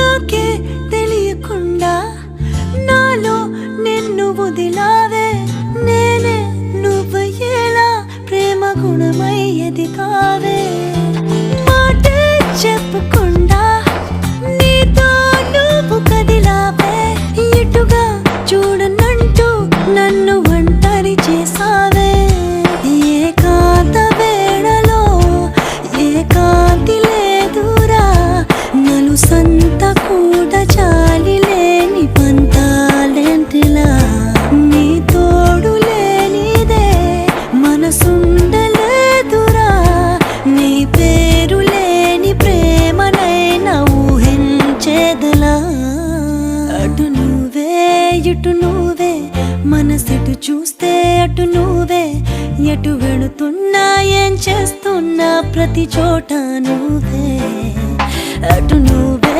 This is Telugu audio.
నాకే తెలియకుండా నాలో నిన్ను వదిలావే నేనే నువ్వయ్యేలా ప్రేమ గుణమయ్యేది కావే మాటే చెప్పకుండా నీతో నువ్వు కదిలావే ఇటుగా చూడనంటూ నన్ను ఒంటరి చేసావే ఏకాంత వేళలో ఏకాంతి లేదురా నలు సంత కూడా చాలి లేని పంతాలేంటిలా నీ తోడు లేనిదే మనసుండలేదురా నీ పేరు లేని ప్రేమనైనా ఊహించేదలా అటు నువ్వే ఇటు నువ్వే మనసెటు చూస్తే అటు నువ్వే ఎటు వెళుతున్నా ఏం చేస్తున్నా ప్రతి చోట నువ్వే అటు నువ్వే